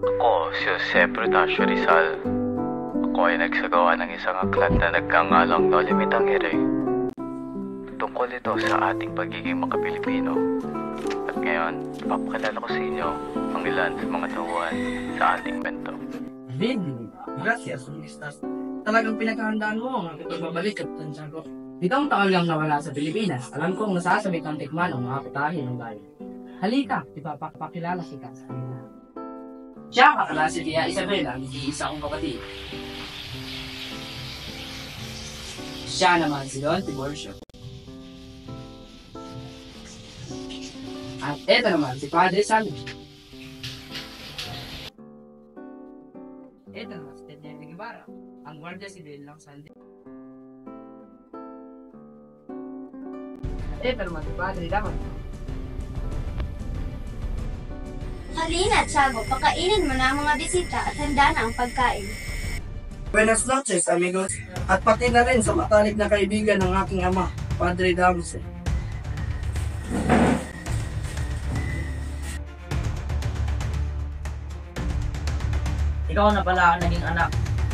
Ako, si Jose Prudencio Rizal. Ako ay nagsagawa ng isang aklat na nagkangalang No Limitang Ere. Tungkol ito sa ating pagiging makapilipino. At ngayon, ipapakilala ko sa inyo ang ilan sa mga tauhan sa ating bento. Vin, gracias, Unistas. Talagang pinaghahandaan mo ang aking pagbabalik at tansya ko. Itong taon lang nawala sa Pilipinas, alam kong nasasabik ang tikman ang mga putahin ng bayan. Halika, ipapakilala kita sa kanila. Siya ang akala si Tia Isabela, ang isa kong kapatid. Siya naman si Don Tiburcio. At eto naman si Padre Salvi. Eto naman si Teniente Guevara, ang Guardia Civil ng San Diego. At eto naman si Padre Daman. Halina, Tiago, pakainin mo na ang mga bisita at handa na ang pagkain. Buenas noches, amigos. At pati na rin sa matalik na kaibigan ng aking ama, Padre Damse. Ikaw na pala ang naging anak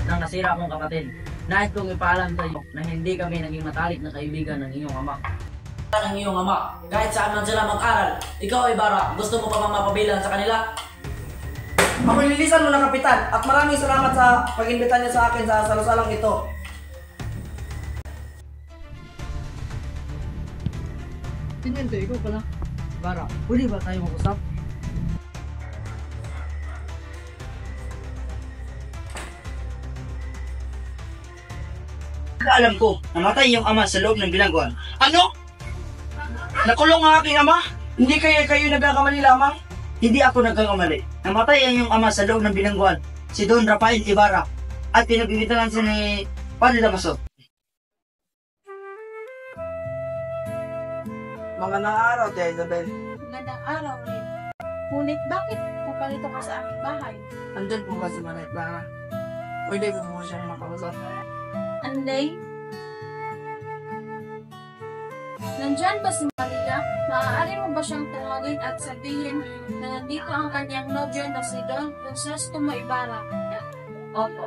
ng nasira kong kapatid. Nais kong ipaalam sa iyo na hindi kami naging matalik na kaibigan ng iyong ama. Ng iyong ama, kahit saan man sila mag-aral, ikaw ay bara, gusto mo pa bang mapabilang sa kanila? Ako nililisan mo na, Kapitan, at maraming salamat sa pag-imbita niyo sa akin sa salusalang ito. Tiniente, ikaw pala. Bara, pwede ba tayo mag-usap? Alam ko, namatay yung ama sa loob ng bilangguan. Ano? Nakulong ang aking ama? Hindi kayo nagkakamali lamang? Hindi ako nagkakamali. Namatay ang iyong ama sa loob ng bilangguan, si Don Rafael Ibarra, at pinagbibitalan siya ni Padre Damaso. Magandang araw, Tia Isabel. Magandang araw rin. Ngunit bakit papalito ka sa aming bahay? Andun po kasi Manay Clara. Pwede ko mo siyang makausap. Anday? Nandyan ba si Maria? Maaari mo ba siyang tawagin at sabihin na nandito ang kanyang nobyo na si Don Crisostomo Ibarra? Opo.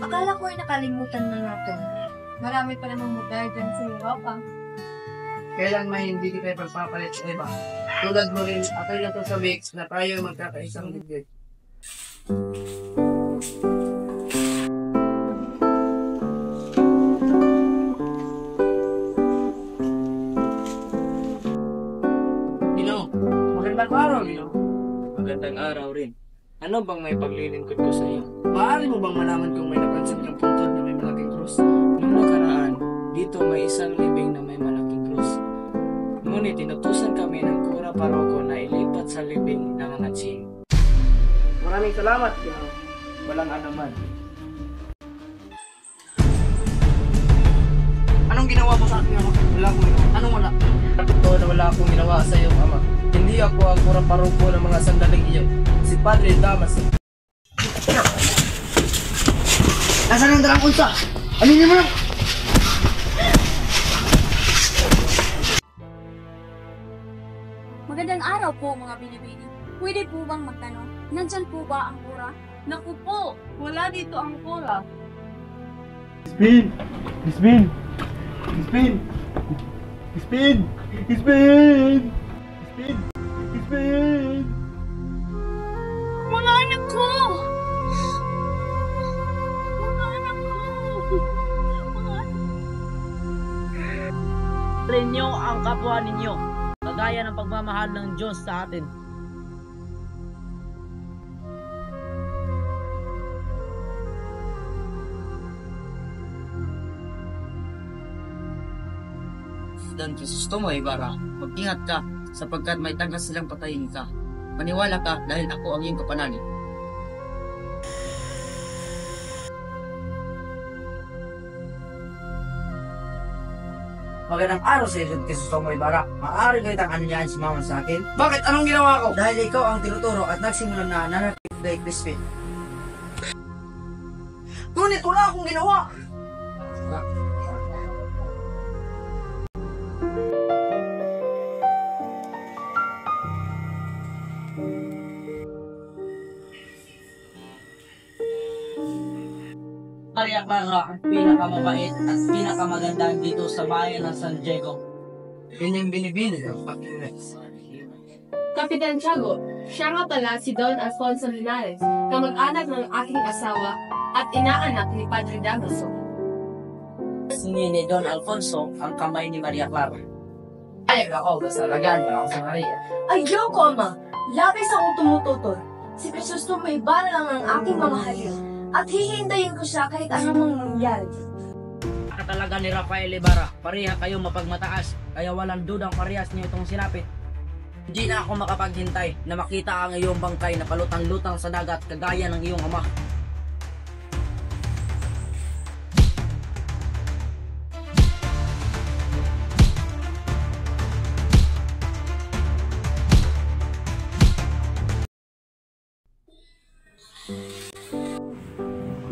Akala ko ay nakalimutan na natin. Marami pa namang mutay dyan sa Europa. Kailan may hindi kita pagpapalit sa iba. Tulad mo rin, ako'y lang sa weeks na tayo magkakaisang bibig. Nino, magandang araw, Nino. Magandang araw rin. Ano bang may paglilingkod ko sa iyo? Maaari mo bang malaman kung may napansin kang puntod na may malaking krus? Nung nakaraan, dito may isang libing na may malaking krus. Ngunit tinutusan kami ng kura paroko na ilipat sa libing ng mga tsing. Maraming salamat, Nino. Walang anuman. Anong ginawa mo sa aking ama? Wala akong ginawa. Anong wala? Totoo na wala akong ginawa sa iyong ama. Hindi ako ang kura paroko ng mga sandaling iyon. Si Padre Damaso. Nasaan ang dalang unsa? Alinin mo lang! Magandang araw po mga binibini. Pwede po bang magtanong? Nandyan po ba ang kura? Naku po, wala dito ang kura. Spin! Spin! Spin! Spin! Spin! Spin! Spin! Mga anak ko! Mga anak ko! Mga anak Ninyo ang kapwa ninyo, kagaya ng pagmamahal ng Diyos sa atin. Don Crisostomo Ibarra, mag-ingat ka sapagkat may tangkas silang patayin ka. Maniwala ka dahil ako ang iyong kapanalig. Magandang araw sa iyo, Crisostomo Ibarra. Maaari kayo tang anyayahan si Mama sa akin? Bakit? Anong ginawa ko? Dahil ikaw ang tinuturo at nagsimulan na nanakit kay Crispin. Ngunit wala akong ginawa. Maria Clara ang pinakamabait at pinakamaganda dito sa bayan ng San Diego. Yun yung binibili ng Pag-ibig. Kapitan Tiago, siya nga pala si Don Alfonso Linares, kamag-anak ng aking asawa at inaanak ni Padre Damaso. Singi ni Don Alfonso ang kamay ni Maria Clara. Ay, ako, basta lagan niyo ako sa Maria. Ay, joke, Ama. Labis akong tumututol. Si Crisosto may bala lang ang aking mamahalin. At hihintayin ko siya kahit anumang mangyari. Ka talaga ni Rafael Ibarra, pareha kayo mapagmataas, kaya walang dudang parehas niyo itong sinapit. Hindi na ako makapaghintay na makita ang iyong bangkay na palutang-lutang sa dagat kagaya ng iyong ama.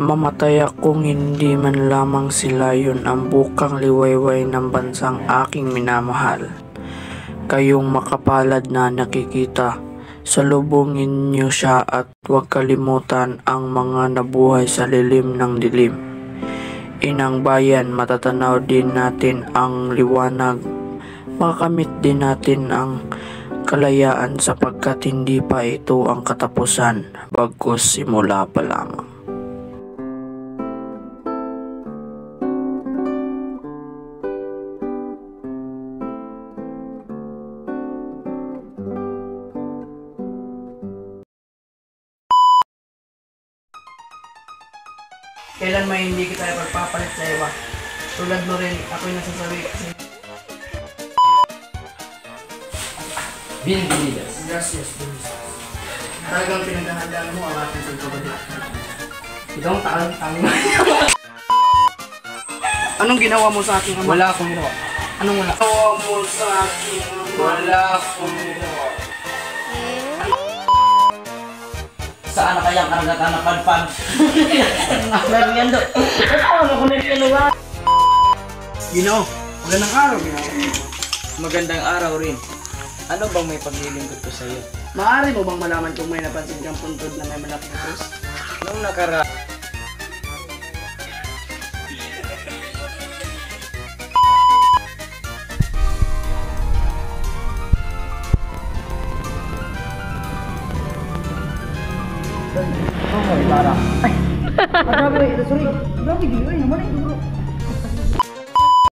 Mamatay akong hindi man lamang sila yun ang bukang liwayway ng bansang aking minamahal. Kayong makapalad na nakikita, salubungin niyo siya at huwag kalimutan ang mga nabuhay sa lilim ng dilim. Inang bayan, matatanaw din natin ang liwanag, makakamit din natin ang kalayaan sapagkat hindi pa ito ang katapusan, bagkus simula pa lamang. Kailan may hindi kita pagpapalit sa iba. Tulad mo rin, ako'y nasasabi kasi. Bienvenidos. Gracias, Luis. Talagang pinaghahandaan mo ang ating pagkabali. Ikaw ang tanga. Anong ginawa mo sa aking ama? Wala akong ginawa. Anong wala? Ginawa mo sa aking ama? Wala akong ginawa. Saan na kayang karagatan na padpad? Meron yan doon. Ano ko na ginawa? Gino, magandang araw, Gino. Magandang araw rin. Ano bang may paglilingkod ko sa iyo? Maaari mo bang malaman kung may napansin kang puntod na may malaking krus? Nung nakara... Grabe, sorry. Grabe, di. Ay, naman ito, bro.